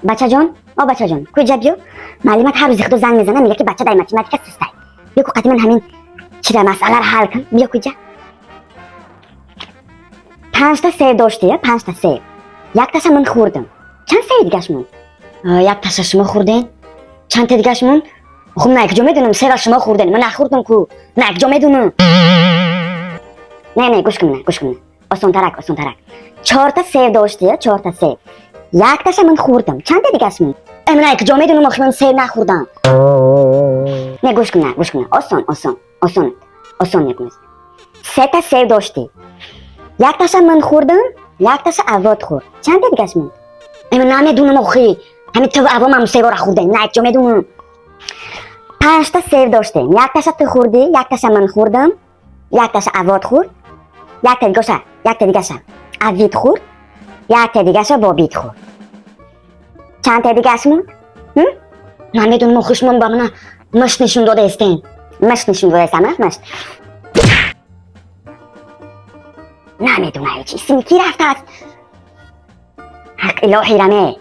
بچه جان بچه جان کجا بیو معلومات هر روز خود زنگ میزنه میگه که بچه در متمتیک سسته بیا که قطعا همین چرا مسئله رو حل کن بیا کجا 5 تا سیب داشتی 5 تا سیب یک تاشو من خوردم چند سیب دیگه‌ش موند یک تاشو شما خوردین چند تا دیگه‌ش موند خب نه یک جا میدونم سیب شما خوردین من نخوردم کو نه یک جا میدونم نه گوش کن آسان ترک 4 تا سیب داشتی 4 تا سیب یک تاشو من خوردم چند تا دیگه‌ش موند من یک جا میدونم آخه من سیب نخوردم نه گوش کن آسان میگم 3 تا سیب داشتی یک تاشو من خوردم یک تاشو عواد خورد چند تا دیگه‌ش موند من نمیدونم آخه همین تو عوام هم سیب رو خوردن نه یک جا میدونم 5 تا سیب داشتیم یک تاشو تو خوردی یک تاشو من خوردم یک تاشو عواد خورد یک تا دیگه‌ش عوید خورد یک تا دیگه‌ش بابید خورد چند تا دیگه‌ش موند نمیدونم آخه من با من مشت نشون داده استین مشت نمیدونم هیچی اسمی کی رفته است حق الهی رمه